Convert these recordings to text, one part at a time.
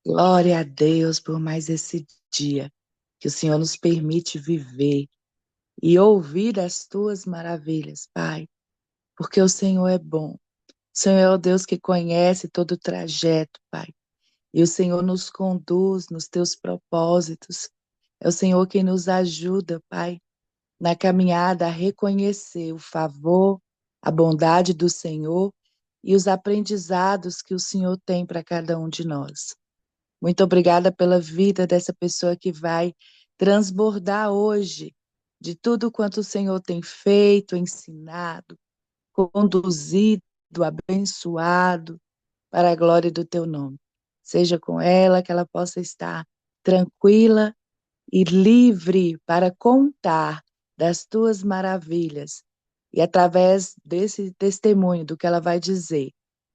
Glória a Deus por mais esse dia que o Senhor nos permite viver e ouvir as tuas maravilhas, Pai, porque o Senhor é bom. O Senhor é o Deus que conhece todo o trajeto, Pai, e o Senhor nos conduz nos teus propósitos. É o Senhor quem nos ajuda, Pai, na caminhada a reconhecer o favor, a bondade do Senhor e os aprendizados que o Senhor tem para cada um de nós. Muito obrigada pela vida dessa pessoa que vai transbordar hoje de tudo quanto o Senhor tem feito, ensinado, conduzido, abençoado para a glória do teu nome. Seja com ela, que ela possa estar tranquila e livre para contar das tuas maravilhas. E através desse testemunho do que ela vai dizer,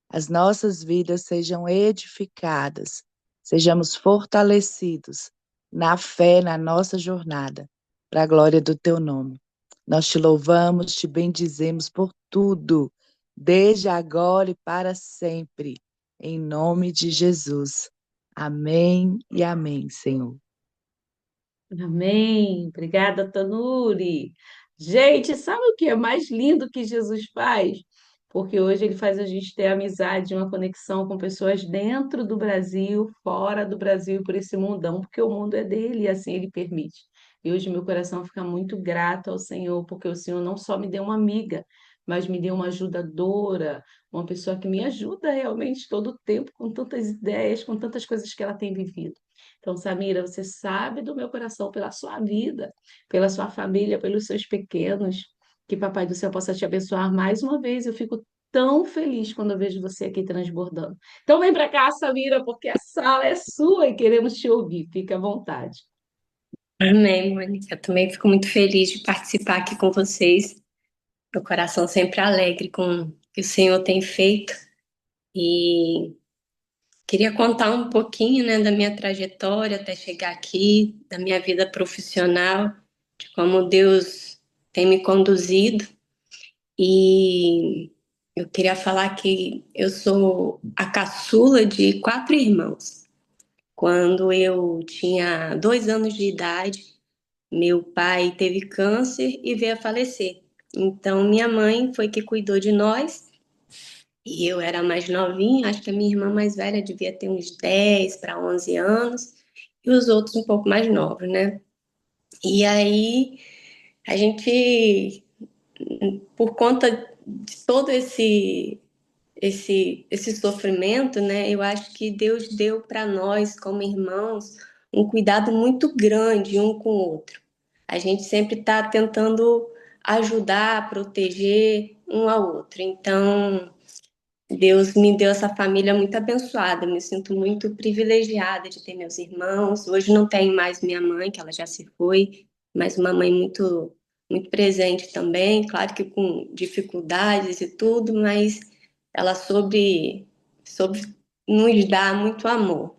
as nossas vidas sejam edificadas, sejamos fortalecidos na fé, na nossa jornada, para a glória do teu nome. Nós te louvamos, te bendizemos por tudo, desde agora e para sempre, em nome de Jesus. Amém e amém, Senhor. Amém. Obrigada, Tanuri. Gente, sabe o que é mais lindo que Jesus faz? Porque hoje ele faz a gente ter amizade, uma conexão com pessoas dentro do Brasil, fora do Brasil, por esse mundão, porque o mundo é dele e assim ele permite. E hoje meu coração fica muito grato ao Senhor, porque o Senhor não só me deu uma amiga, mas me deu uma ajudadora, uma pessoa que me ajuda realmente todo o tempo, com tantas ideias, com tantas coisas que ela tem vivido. Então, Samira, você sabe do meu coração pela sua vida, pela sua família, pelos seus pequenos. Que Papai do Céu possa te abençoar mais uma vez. Eu fico tão feliz quando eu vejo você aqui transbordando. Então, vem para cá, Samira, porque a sala é sua e queremos te ouvir. Fique à vontade. Amém, Mônica. Eu também fico muito feliz de participar aqui com vocês. Meu coração sempre alegre com o que o Senhor tem feito. E queria contar um pouquinho, né, da minha trajetória até chegar aqui, da minha vida profissional, de como Deus tem me conduzido. E eu queria falar que eu sou a caçula de 4 irmãos. Quando eu tinha 2 anos de idade, meu pai teve câncer e veio a falecer. Então, minha mãe foi que cuidou de nós. E eu era mais novinha, acho que a minha irmã mais velha devia ter uns 10 para 11 anos, e os outros um pouco mais novos, né? E aí, a gente, por conta de todo esse sofrimento, né? Eu acho que Deus deu para nós, como irmãos, um cuidado muito grande um com o outro. A gente sempre está tentando ajudar, proteger um ao outro. Então, Deus me deu essa família muito abençoada. Me sinto muito privilegiada de ter meus irmãos. Hoje não tenho mais minha mãe, que ela já se foi, mas uma mãe muito presente também. Claro que com dificuldades e tudo, mas ela soube nos dar muito amor.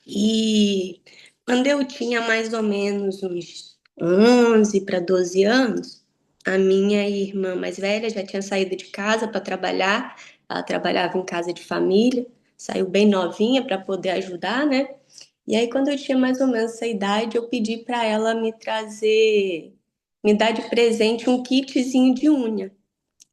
E quando eu tinha mais ou menos uns 11 para 12 anos, a minha irmã mais velha já tinha saído de casa para trabalhar. Ela trabalhava em casa de família, saiu bem novinha para poder ajudar, né? E aí, quando eu tinha mais ou menos essa idade, eu pedi para ela me dar de presente um kitzinho de unha,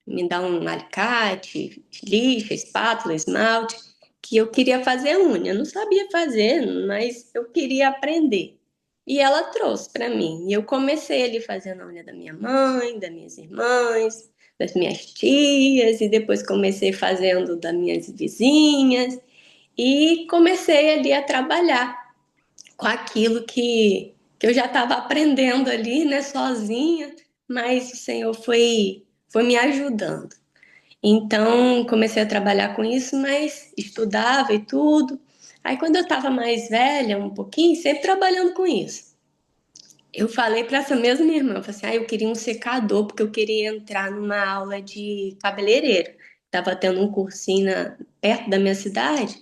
me dar um alicate, lixa, espátula, esmalte, que eu queria fazer unha. Eu não sabia fazer, mas eu queria aprender. E ela trouxe para mim. E eu comecei ali fazendo a unha da minha mãe, das minhas irmãs, das minhas tias, e depois comecei fazendo das minhas vizinhas. E comecei ali a trabalhar com aquilo que eu já estava aprendendo ali, né, sozinha, mas o Senhor foi me ajudando. Então, comecei a trabalhar com isso, mas estudava e tudo. Aí, quando eu estava mais velha, um pouquinho, sempre trabalhando com isso, eu falei para essa mesma irmã, eu falei assim, eu queria um secador, porque eu queria entrar numa aula de cabeleireiro. Estava tendo um cursinho perto da minha cidade,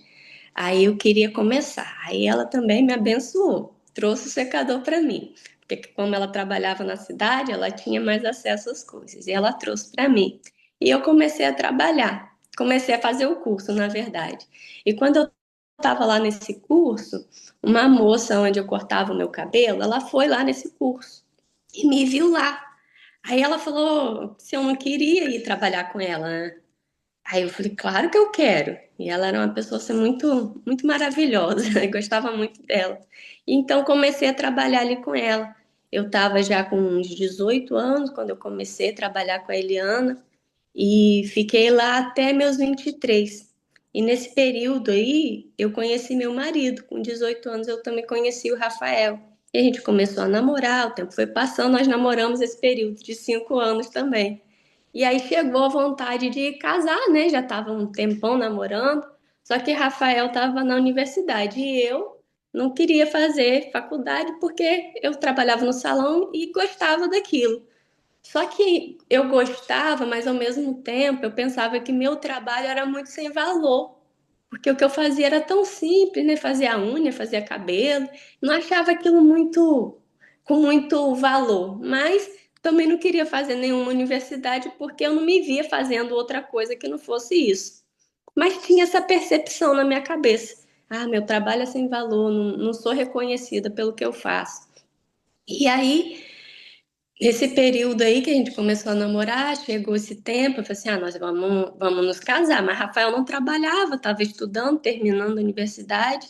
aí eu queria começar. Aí ela também me abençoou, trouxe o secador para mim. Porque como ela trabalhava na cidade, ela tinha mais acesso às coisas. E ela trouxe para mim. E eu comecei a trabalhar. Comecei a fazer o curso, na verdade. E quando eu estava lá nesse curso, uma moça onde eu cortava o meu cabelo, ela foi lá nesse curso e me viu lá. Aí ela falou se eu não queria ir trabalhar com ela, né? Aí eu falei, claro que eu quero. E ela era uma pessoa assim, muito, muito maravilhosa, eu gostava muito dela. Então comecei a trabalhar ali com ela. Eu estava já com uns 18 anos quando eu comecei a trabalhar com a Eliana e fiquei lá até meus 23. E nesse período aí, eu conheci meu marido. Com 18 anos, eu também conheci o Rafael. E a gente começou a namorar, o tempo foi passando, nós namoramos esse período de 5 anos também. E aí chegou a vontade de casar, né? Já estava um tempão namorando, só que Rafael estava na universidade e eu não queria fazer faculdade porque eu trabalhava no salão e gostava daquilo. Só que eu gostava, mas ao mesmo tempo eu pensava que meu trabalho era muito sem valor. Porque o que eu fazia era tão simples, né? Fazia unha, fazia cabelo, não achava aquilo muito com muito valor. Mas também não queria fazer nenhuma universidade porque eu não me via fazendo outra coisa que não fosse isso. Mas tinha essa percepção na minha cabeça. Ah, meu trabalho é sem valor, não sou reconhecida pelo que eu faço. E aí nesse período aí que a gente começou a namorar, chegou esse tempo, eu falei assim, nós vamos nos casar. Mas Rafael não trabalhava, estava estudando, terminando a universidade.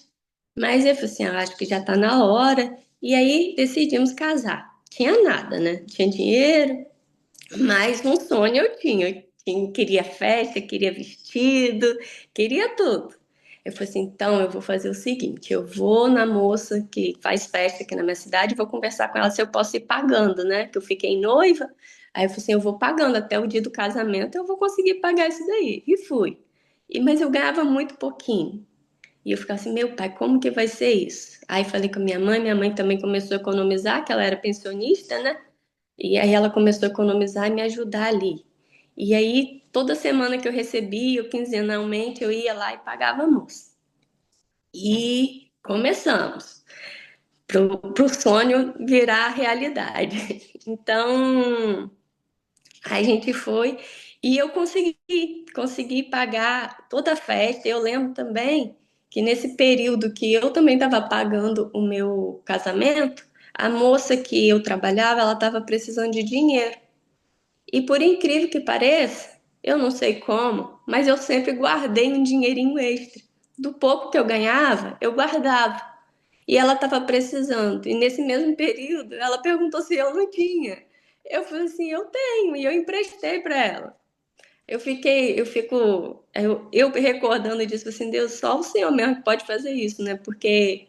Mas eu falei assim, acho que já está na hora. E aí decidimos casar. Tinha nada, né? Tinha dinheiro, mas um sonho eu tinha. Queria festa, queria vestido, queria tudo. Eu falei assim, então eu vou fazer o seguinte, eu vou na moça que faz festa aqui na minha cidade, vou conversar com ela se eu posso ir pagando, né? Que eu fiquei noiva. Aí eu falei assim, eu vou pagando até o dia do casamento, eu vou conseguir pagar isso daí. E fui. Mas eu ganhava muito pouquinho. E eu ficava assim, meu pai, como que vai ser isso? Aí falei com a minha mãe também começou a economizar, que ela era pensionista, né? E aí ela começou a economizar e me ajudar ali. E aí, toda semana que eu recebia, ou quinzenalmente, eu ia lá e pagava a moça. E começamos pro sonho virar realidade. Então, a gente foi e eu consegui pagar toda a festa. Eu lembro também que nesse período que eu também estava pagando o meu casamento, a moça que eu trabalhava, ela estava precisando de dinheiro. E por incrível que pareça, eu não sei como, mas eu sempre guardei um dinheirinho extra. Do pouco que eu ganhava, eu guardava. E ela estava precisando. E nesse mesmo período, ela perguntou se eu não tinha. Eu falei assim, eu tenho, e eu emprestei para ela. Eu recordando disso, assim, Deus, só o Senhor mesmo que pode fazer isso, né? Porque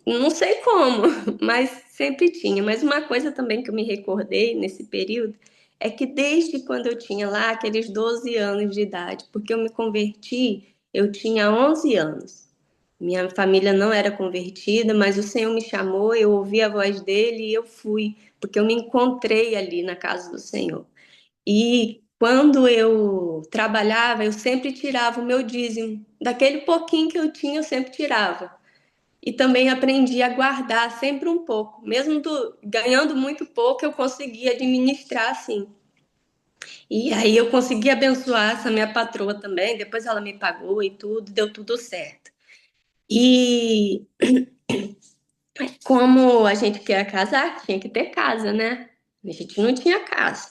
não sei como, mas sempre tinha. Mas uma coisa também que eu me recordei nesse período é que desde quando eu tinha lá aqueles 12 anos de idade, porque eu me converti, eu tinha 11 anos. Minha família não era convertida, mas o Senhor me chamou, eu ouvi a voz dele e eu fui, porque eu me encontrei ali na casa do Senhor. E quando eu trabalhava, eu sempre tirava o meu dízimo. Daquele pouquinho que eu tinha, eu sempre tirava. E também aprendi a guardar sempre um pouco. Mesmo ganhando muito pouco, eu conseguia administrar assim. E aí eu consegui abençoar essa minha patroa também. Depois ela me pagou e tudo, deu tudo certo. E como a gente quer casar, tinha que ter casa, né? A gente não tinha casa.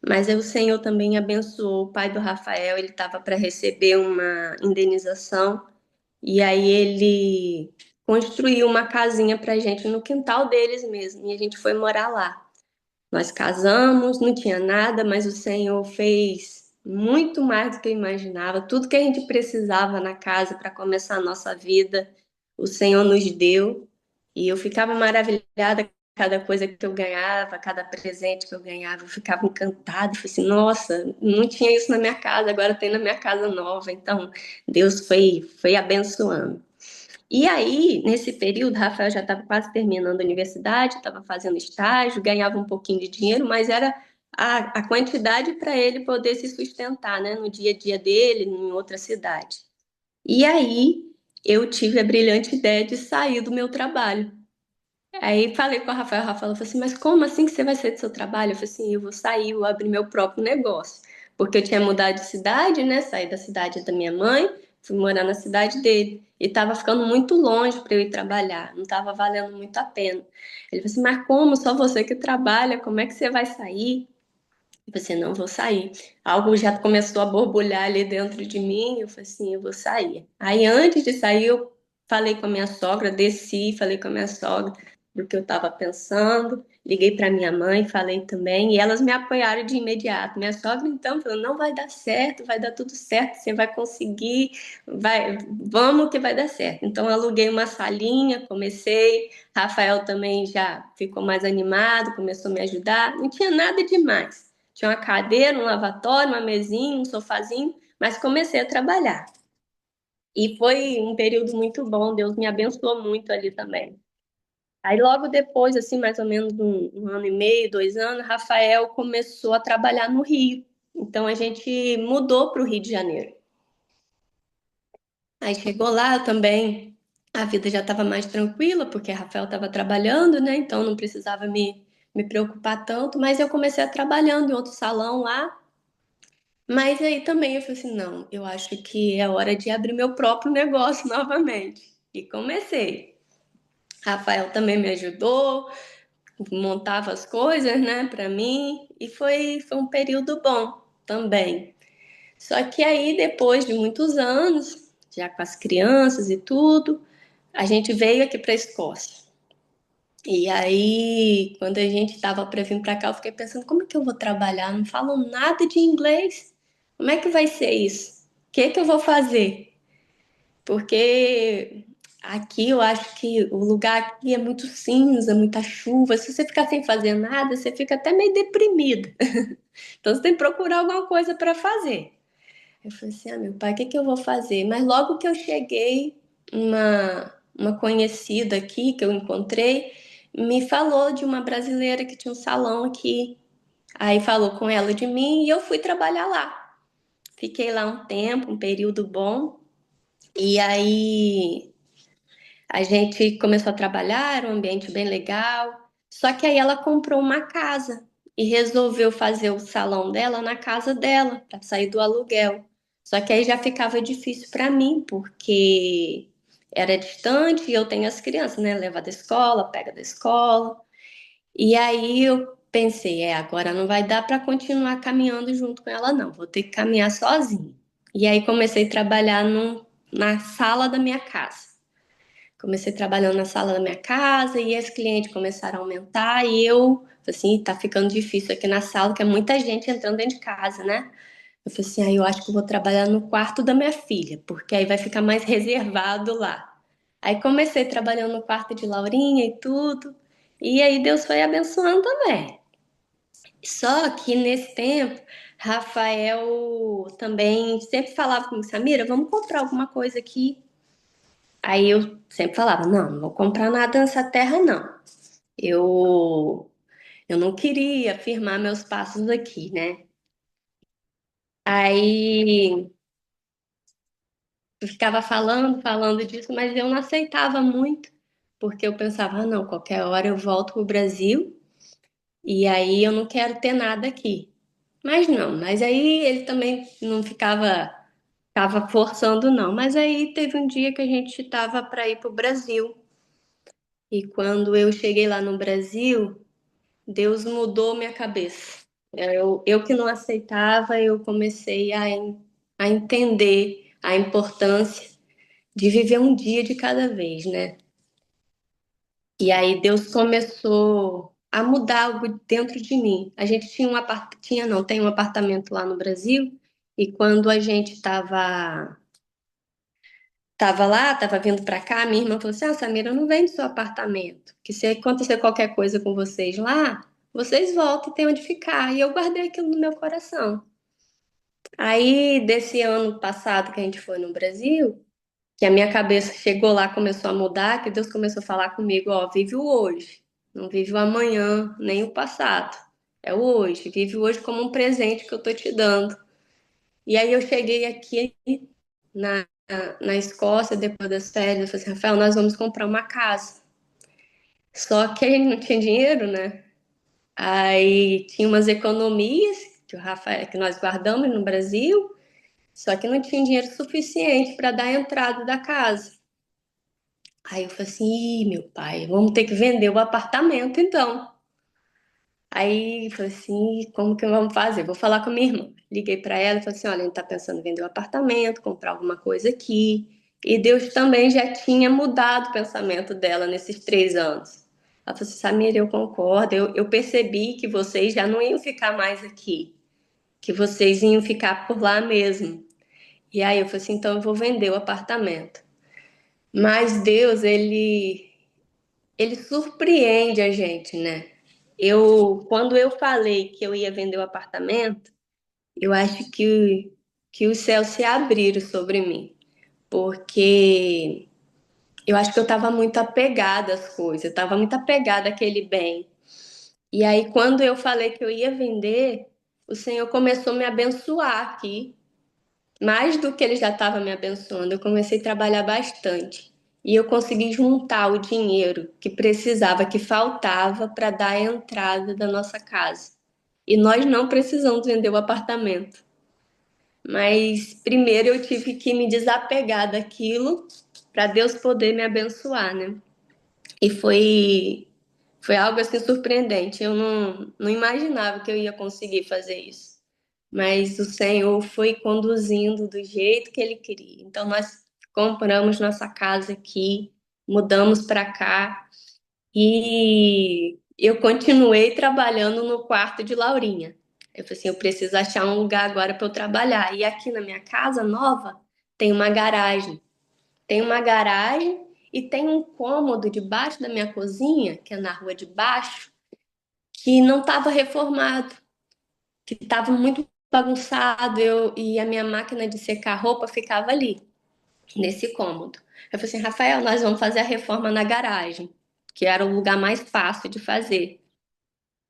Mas aí o Senhor também abençoou o pai do Rafael, ele estava para receber uma indenização. E aí ele construiu uma casinha pra gente no quintal deles mesmo, e a gente foi morar lá. Nós casamos, não tinha nada, mas o Senhor fez muito mais do que eu imaginava. Tudo que a gente precisava na casa para começar a nossa vida, o Senhor nos deu. E eu ficava maravilhada com cada coisa que eu ganhava, cada presente que eu ganhava, eu ficava encantada. Falei assim, nossa, não tinha isso na minha casa, agora tem na minha casa nova. Então, Deus foi abençoando. E aí, nesse período, Rafael já estava quase terminando a universidade, estava fazendo estágio, ganhava um pouquinho de dinheiro, mas era a quantidade para ele poder se sustentar, né, no dia a dia dele, em outra cidade. E aí, eu tive a brilhante ideia de sair do meu trabalho. Aí falei com o Rafael falou assim, mas como assim que você vai sair do seu trabalho? Eu falei assim, eu vou sair, eu abrir meu próprio negócio. Porque eu tinha mudado de cidade, né? Saí da cidade da minha mãe, Fui morar na cidade dele. E estava ficando muito longe para eu ir trabalhar, não estava valendo muito a pena. Ele falou assim: mas como? Só você que trabalha, como é que você vai sair? Eu falei assim: não vou sair. Algo já começou a borbulhar ali dentro de mim. Eu falei assim: eu vou sair. Aí antes de sair, eu falei com a minha sogra, desci, falei com a minha sogra do que eu estava pensando. Liguei para minha mãe, falei também, e elas me apoiaram de imediato. Minha sogra então falou: não vai dar certo, vai dar tudo certo, você vai conseguir, vai, vamos que vai dar certo. Então eu aluguei uma salinha, comecei. Rafael também já ficou mais animado, começou a me ajudar. Não tinha nada demais. Tinha uma cadeira, um lavatório, uma mesinha, um sofazinho, mas comecei a trabalhar. E foi um período muito bom, Deus me abençoou muito ali também. Aí logo depois, assim, mais ou menos um ano e meio, 2 anos, Rafael começou a trabalhar no Rio. Então a gente mudou para o Rio de Janeiro. Aí chegou lá também, a vida já estava mais tranquila, porque Rafael estava trabalhando, né? Então não precisava me preocupar tanto, mas eu comecei a trabalhando em outro salão lá. Mas aí também eu falei assim, não, eu acho que é hora de abrir meu próprio negócio novamente. E comecei. Rafael também me ajudou, montava as coisas, né, para mim, e foi um período bom também. Só que aí, depois de muitos anos, já com as crianças e tudo, a gente veio aqui para a Escócia. E aí, quando a gente estava para vir para cá, eu fiquei pensando, como é que eu vou trabalhar? Não falo nada de inglês. Como é que vai ser isso? O que que eu vou fazer? Porque aqui eu acho que o lugar aqui é muito cinza, muita chuva. Se você ficar sem fazer nada, você fica até meio deprimida. Então você tem que procurar alguma coisa para fazer. Eu falei assim: ah, meu pai, o que que eu vou fazer? Mas logo que eu cheguei, uma conhecida aqui que eu encontrei me falou de uma brasileira que tinha um salão aqui. Aí falou com ela de mim e eu fui trabalhar lá. Fiquei lá um tempo, um período bom. E aí a gente começou a trabalhar, era um ambiente bem legal. Só que aí ela comprou uma casa e resolveu fazer o salão dela na casa dela, para sair do aluguel. Só que aí já ficava difícil para mim, porque era distante e eu tenho as crianças, né? Leva da escola, pega da escola. E aí eu pensei, agora não vai dar para continuar caminhando junto com ela, não. Vou ter que caminhar sozinha. E aí comecei a trabalhar na sala da minha casa. Comecei trabalhando na sala da minha casa e as clientes começaram a aumentar e eu, assim, tá ficando difícil aqui na sala, que é muita gente entrando dentro de casa, né? Eu falei assim, aí eu acho que eu vou trabalhar no quarto da minha filha, porque aí vai ficar mais reservado lá. Aí comecei trabalhando no quarto de Laurinha e tudo, e aí Deus foi abençoando também. Só que nesse tempo, Rafael também sempre falava comigo, Samira, vamos comprar alguma coisa aqui. Aí eu sempre falava, não, não vou comprar nada nessa terra, não. Eu, eu não queria firmar meus passos aqui, né? Aí eu ficava falando disso, mas eu não aceitava muito, porque eu pensava, não, qualquer hora eu volto pro Brasil e aí eu não quero ter nada aqui. Mas não, mas aí ele também não ficava forçando, não. Mas aí teve um dia que a gente estava para ir pro Brasil. E quando eu cheguei lá no Brasil, Deus mudou minha cabeça. Eu que não aceitava, eu comecei a entender a importância de viver um dia de cada vez, né? E aí Deus começou a mudar algo dentro de mim. A gente tinha tem um apartamento lá no Brasil, e quando a gente tava lá, tava vindo pra cá, minha irmã falou assim: ah, Samira, não vende seu apartamento, que se acontecer qualquer coisa com vocês lá, vocês voltam e tem onde ficar. E eu guardei aquilo no meu coração. Aí, desse ano passado que a gente foi no Brasil, que a minha cabeça chegou lá, começou a mudar, que Deus começou a falar comigo, ó, vive o hoje, não vive o amanhã, nem o passado. É o hoje, vive o hoje como um presente que eu tô te dando. E aí eu cheguei aqui na, na Escócia, depois das férias, eu falei assim, Rafael, nós vamos comprar uma casa. Só que a gente não tinha dinheiro, né? Aí tinha umas economias que o Rafael, que nós guardamos no Brasil, Só que não tinha dinheiro suficiente para dar a entrada da casa. Aí eu falei assim, ih, meu pai, vamos ter que vender o apartamento então. Aí eu falei assim, como que vamos fazer? Vou falar com a minha irmã. Liguei para ela e falei assim, olha, a gente tá pensando em vender o apartamento, comprar alguma coisa aqui. E Deus também já tinha mudado o pensamento dela nesses 3 anos. Ela falou assim, Samir, eu concordo, eu percebi que vocês já não iam ficar mais aqui, que vocês iam ficar por lá mesmo. E aí eu falei assim, então eu vou vender o apartamento. Mas Deus, ele surpreende a gente, né? Quando eu falei que eu ia vender o apartamento, eu acho que os céus se abriram sobre mim, porque eu acho que eu estava muito apegada às coisas, eu estava muito apegada àquele bem. E aí, quando eu falei que eu ia vender, o Senhor começou a me abençoar aqui, mais do que ele já estava me abençoando. Eu comecei a trabalhar bastante. E eu consegui juntar o dinheiro que precisava, que faltava para dar a entrada da nossa casa. E nós não precisamos vender o apartamento. Mas primeiro eu tive que me desapegar daquilo para Deus poder me abençoar, né? E foi algo assim surpreendente. Eu não imaginava que eu ia conseguir fazer isso. Mas o Senhor foi conduzindo do jeito que Ele queria. Então nós compramos nossa casa aqui, mudamos para cá e eu continuei trabalhando no quarto de Laurinha. Eu falei assim, eu preciso achar um lugar agora para eu trabalhar. E aqui na minha casa nova tem uma garagem. Tem uma garagem e tem um cômodo debaixo da minha cozinha, que é na rua de baixo, que não estava reformado, que estava muito bagunçado, e a minha máquina de secar roupa ficava ali, nesse cômodo. Eu falei assim, Rafael, nós vamos fazer a reforma na garagem, que era o lugar mais fácil de fazer.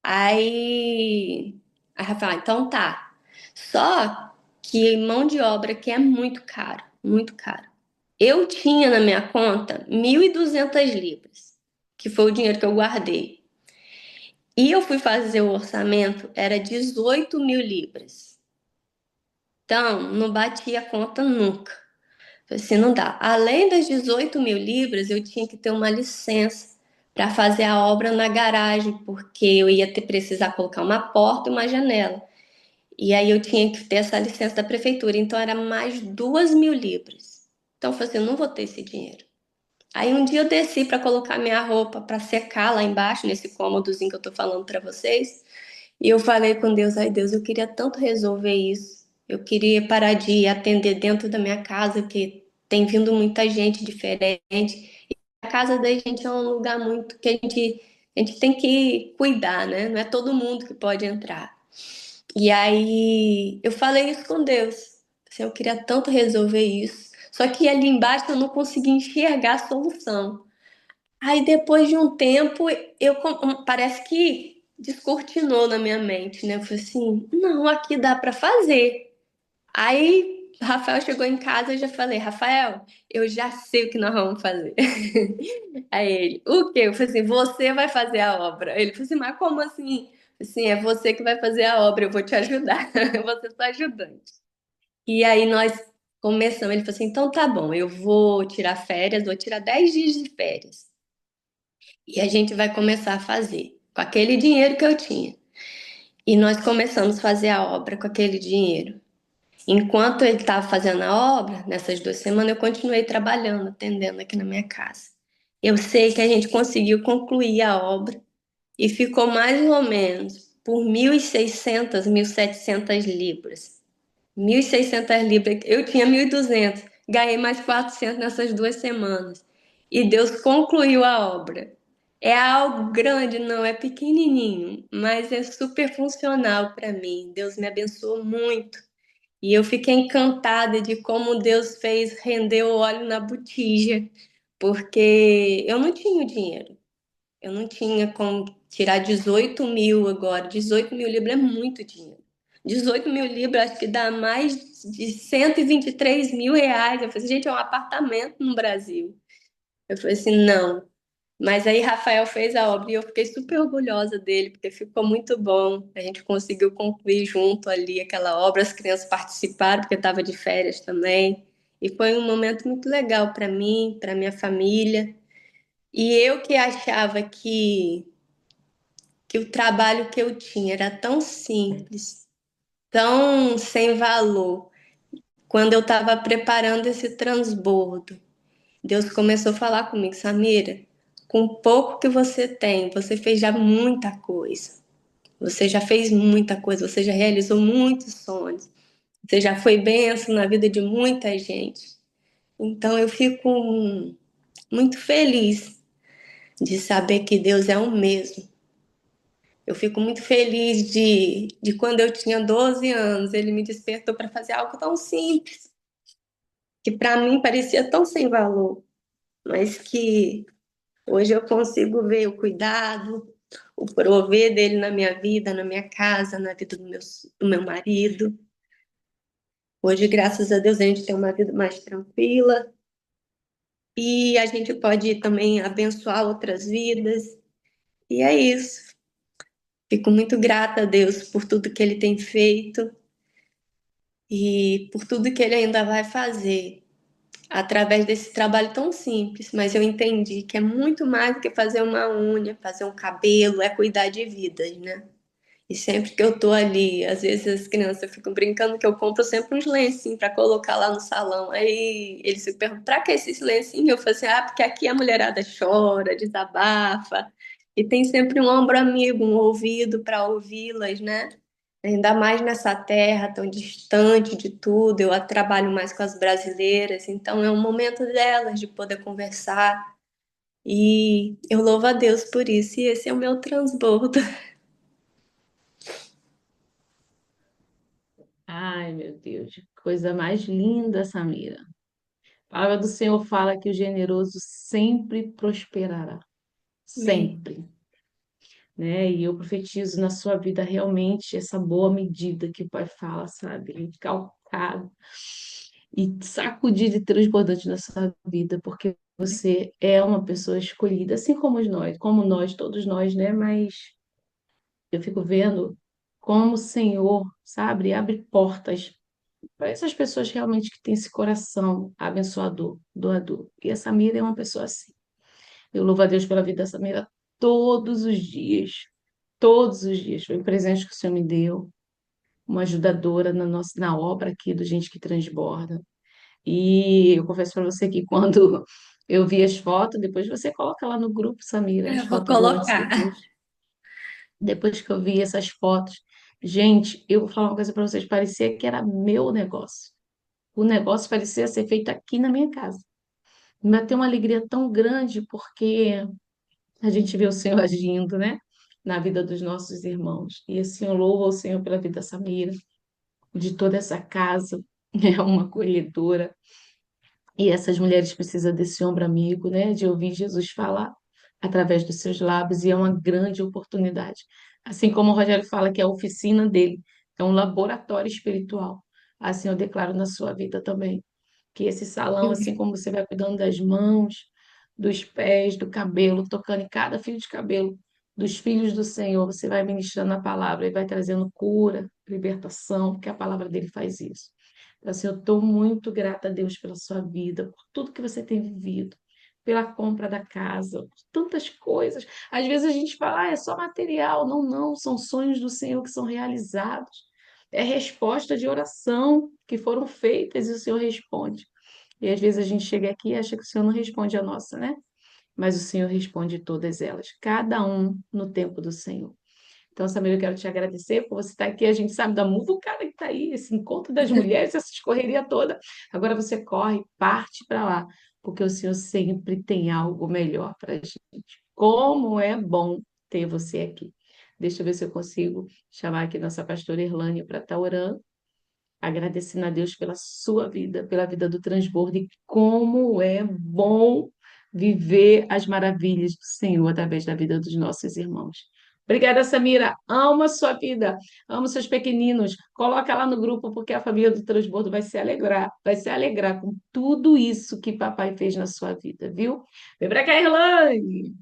Aí Rafael, então tá. Só que mão de obra que é muito caro, muito caro. Eu tinha na minha conta 1.200 libras, que foi o dinheiro que eu guardei. E eu fui fazer o orçamento, era 18 mil libras. Então, não batia a conta nunca. Falei assim, não dá. Além das 18 mil libras, eu tinha que ter uma licença para fazer a obra na garagem, porque eu ia ter precisar colocar uma porta e uma janela. E aí eu tinha que ter essa licença da prefeitura. Então, era mais 2 mil libras. Então, eu falei assim, eu não vou ter esse dinheiro. Aí um dia eu desci para colocar minha roupa para secar lá embaixo, nesse cômodozinho que eu tô falando para vocês. E eu falei com Deus, ai Deus, eu queria tanto resolver isso. Eu queria parar de atender dentro da minha casa, que tem vindo muita gente diferente. E a casa da gente é um lugar muito que a gente tem que cuidar, né? Não é todo mundo que pode entrar. E aí eu falei isso com Deus. Assim, eu queria tanto resolver isso. Só que ali embaixo eu não conseguia enxergar a solução. Aí depois de um tempo, parece que descortinou na minha mente, né? Eu falei assim, não, aqui dá para fazer. Aí Rafael chegou em casa e eu já falei, Rafael, eu já sei o que nós vamos fazer. Aí ele, o quê? Eu falei assim, você vai fazer a obra. Ele falou assim, mas como assim? Eu falei assim, é você que vai fazer a obra, eu vou te ajudar. Eu vou ser sua ajudante. E aí nós começamos, ele falou assim, então tá bom, eu vou tirar férias, vou tirar 10 dias de férias. E a gente vai começar a fazer com aquele dinheiro que eu tinha. E nós começamos a fazer a obra com aquele dinheiro. Enquanto ele estava fazendo a obra, nessas 2 semanas, eu continuei trabalhando, atendendo aqui na minha casa. Eu sei que a gente conseguiu concluir a obra e ficou mais ou menos por 1.600, 1.700 libras. 1.600 libras, eu tinha 1.200, ganhei mais 400 nessas 2 semanas. E Deus concluiu a obra. É algo grande, não é pequenininho, mas é super funcional para mim. Deus me abençoou muito. E eu fiquei encantada de como Deus fez render o óleo na botija, porque eu não tinha o dinheiro. Eu não tinha como tirar 18 mil agora. 18 mil libras é muito dinheiro. 18 mil libras acho que dá mais de 123 mil reais. Eu falei assim, gente, é um apartamento no Brasil. Eu falei assim, não. Mas aí Rafael fez a obra e eu fiquei super orgulhosa dele, porque ficou muito bom. A gente conseguiu concluir junto ali aquela obra, as crianças participaram, porque estava de férias também. E foi um momento muito legal para mim, para minha família. E eu que achava que o trabalho que eu tinha era tão simples, tão sem valor. Quando eu estava preparando esse transbordo, Deus começou a falar comigo, Samira, com o pouco que você tem, você fez já muita coisa. Você já fez muita coisa, você já realizou muitos sonhos. Você já foi bênção na vida de muita gente. Então eu fico muito feliz de saber que Deus é o mesmo. Eu fico muito feliz de quando eu tinha 12 anos, ele me despertou para fazer algo tão simples, que para mim parecia tão sem valor, mas que hoje eu consigo ver o cuidado, o prover dele na minha vida, na minha casa, na vida do meu marido. Hoje, graças a Deus, a gente tem uma vida mais tranquila e a gente pode também abençoar outras vidas. E é isso. Fico muito grata a Deus por tudo que ele tem feito e por tudo que ele ainda vai fazer através desse trabalho tão simples. Mas eu entendi que é muito mais do que fazer uma unha, fazer um cabelo, é cuidar de vidas, né? E sempre que eu tô ali, às vezes as crianças ficam brincando que eu compro sempre uns lencinhos para colocar lá no salão. Aí eles se perguntam, pra que esses lencinhos? Eu falo assim, ah, porque aqui a mulherada chora, desabafa, e tem sempre um ombro amigo, um ouvido para ouvi-las, né? Ainda mais nessa terra tão distante de tudo, eu trabalho mais com as brasileiras, então é um momento delas de poder conversar. E eu louvo a Deus por isso, e esse é o meu transbordo. Ai, meu Deus, que coisa mais linda, Samira. A palavra do Senhor fala que o generoso sempre prosperará, Amém. sempre, né? E eu profetizo na sua vida realmente essa boa medida que o Pai fala, sabe? Calcado e sacudido e transbordante na sua vida, porque você é uma pessoa escolhida, assim como nós, todos nós, né? Mas eu fico vendo como o Senhor, sabe, abre portas para essas pessoas realmente que têm esse coração abençoador, doador. E a Samira é uma pessoa assim. Eu louvo a Deus pela vida da Samira todos os dias. Todos os dias. Foi um presente que o Senhor me deu, uma ajudadora na obra aqui do Gente que Transborda. E eu confesso para você que quando eu vi as fotos, depois você coloca lá no grupo, Samira, as Eu vou fotos do antes e colocar. depois que eu vi essas fotos. Gente, eu vou falar uma coisa para vocês, parecia que era meu negócio. O negócio parecia ser feito aqui na minha casa. Me bateu uma alegria tão grande porque a gente vê o Senhor agindo, né? Na vida dos nossos irmãos. E assim, eu louvo ao Senhor pela vida da Samira, de toda essa casa. É uma acolhedora. E essas mulheres precisam desse ombro amigo, né? De ouvir Jesus falar através dos seus lábios. E é uma grande oportunidade. Assim como o Rogério fala que é a oficina dele, é um laboratório espiritual. Assim eu declaro na sua vida também que esse salão, assim como você vai cuidando das mãos, dos pés, do cabelo, tocando em cada fio de cabelo dos filhos do Senhor, você vai ministrando a palavra e vai trazendo cura, libertação, porque a palavra dele faz isso. Então, assim, eu estou muito grata a Deus pela sua vida, por tudo que você tem vivido, pela compra da casa, por tantas coisas. Às vezes a gente fala, ah, é só material. Não, não, são sonhos do Senhor que são realizados. É resposta de oração que foram feitas e o Senhor responde. E às vezes a gente chega aqui e acha que o Senhor não responde a nossa, né? Mas o Senhor responde todas elas, cada um no tempo do Senhor. Então, Samir, eu quero te agradecer por você estar aqui. A gente sabe da muvucada que está aí, esse encontro das mulheres, essa escorreria toda. Agora você corre, parte para lá, porque o Senhor sempre tem algo melhor para a gente. Como é bom ter você aqui. Deixa eu ver se eu consigo chamar aqui nossa pastora Erlânia para estar orando, agradecendo a Deus pela sua vida, pela vida do transbordo e como é bom viver as maravilhas do Senhor através da vida dos nossos irmãos. Obrigada, Samira. Amo a sua vida, amo seus pequeninos. Coloca lá no grupo, porque a família do Transbordo vai se alegrar com tudo isso que papai fez na sua vida, viu? Vem pra cá, Irlane!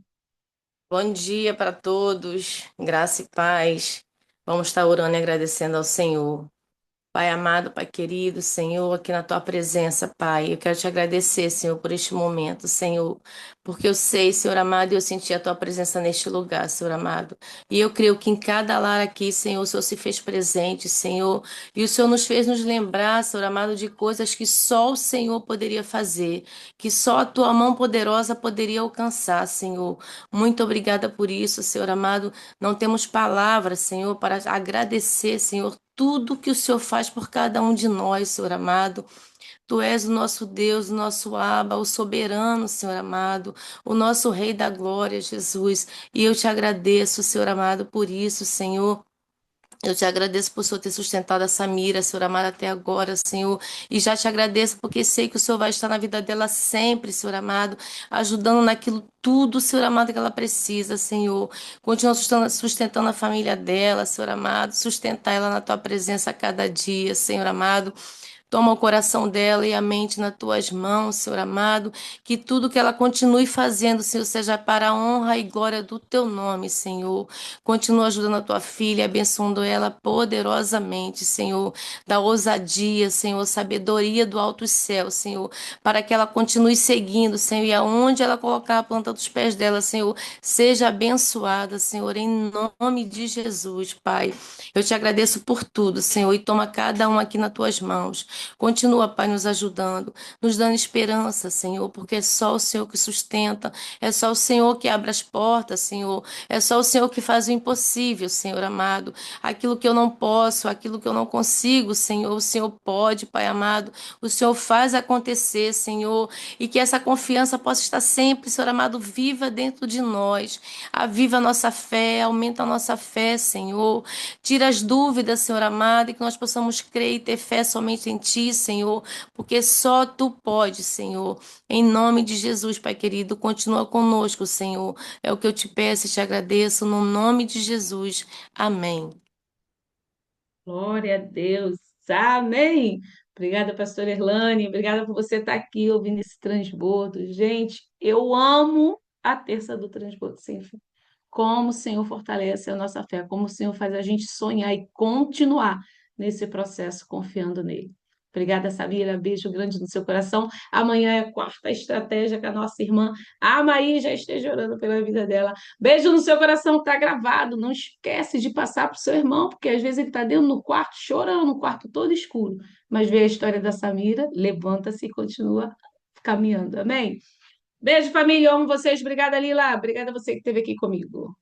Bom dia para todos, graça e paz. Vamos estar orando e agradecendo ao Senhor. Pai amado, Pai querido, Senhor, aqui na tua presença, Pai, eu quero te agradecer, Senhor, por este momento, Senhor, porque eu sei, Senhor amado, e eu senti a tua presença neste lugar, Senhor amado. E eu creio que em cada lar aqui, Senhor, o Senhor se fez presente, Senhor, e o Senhor nos fez nos lembrar, Senhor amado, de coisas que só o Senhor poderia fazer, que só a tua mão poderosa poderia alcançar, Senhor. Muito obrigada por isso, Senhor amado. Não temos palavras, Senhor, para agradecer, Senhor, tudo que o Senhor faz por cada um de nós, Senhor amado. Tu és o nosso Deus, o nosso Abba, o soberano, Senhor amado, o nosso Rei da glória, Jesus. E eu te agradeço, Senhor amado, por isso, Senhor. Eu te agradeço por o Senhor ter sustentado essa mira, Senhor amado, até agora, Senhor. E já te agradeço porque sei que o Senhor vai estar na vida dela sempre, Senhor amado, ajudando naquilo tudo, Senhor amado, que ela precisa, Senhor. Continua sustentando a família dela, Senhor amado. Sustentar ela na tua presença a cada dia, Senhor amado. Toma o coração dela e a mente nas tuas mãos, Senhor amado. Que tudo que ela continue fazendo, Senhor, seja para a honra e glória do teu nome, Senhor. Continua ajudando a tua filha, abençoando ela poderosamente, Senhor. Da ousadia, Senhor, sabedoria do alto céu, Senhor. Para que ela continue seguindo, Senhor. E aonde ela colocar a planta dos pés dela, Senhor, seja abençoada, Senhor, em nome de Jesus, Pai. Eu te agradeço por tudo, Senhor, e toma cada um aqui nas tuas mãos. Continua, Pai, nos ajudando, nos dando esperança, Senhor, porque é só o Senhor que sustenta, é só o Senhor que abre as portas, Senhor, é só o Senhor que faz o impossível, Senhor amado. Aquilo que eu não posso, aquilo que eu não consigo, Senhor, o Senhor pode, Pai amado. O Senhor faz acontecer, Senhor, e que essa confiança possa estar sempre, Senhor amado, viva dentro de nós. Aviva a nossa fé, aumenta a nossa fé, Senhor. Tira as dúvidas, Senhor amado, e que nós possamos crer e ter fé somente em Ti, Senhor, porque só Tu podes, Senhor. Em nome de Jesus, Pai querido, continua conosco, Senhor. É o que eu te peço e te agradeço, no nome de Jesus. Amém. Glória a Deus. Amém. Obrigada, pastora Erlane. Obrigada por você estar aqui ouvindo esse transbordo. Gente, eu amo a terça do transbordo sem fim. Como o Senhor fortalece a nossa fé, como o Senhor faz a gente sonhar e continuar nesse processo confiando nele. Obrigada, Samira. Beijo grande no seu coração. Amanhã é a quarta estratégia que a nossa irmã Amaí já esteja orando pela vida dela. Beijo no seu coração, tá gravado. Não esquece de passar para o seu irmão, porque às vezes ele está dentro do quarto, chorando, no quarto todo escuro. Mas vê a história da Samira, levanta-se e continua caminhando. Amém? Beijo, família. Eu amo vocês. Obrigada, Lila. Obrigada a você que esteve aqui comigo.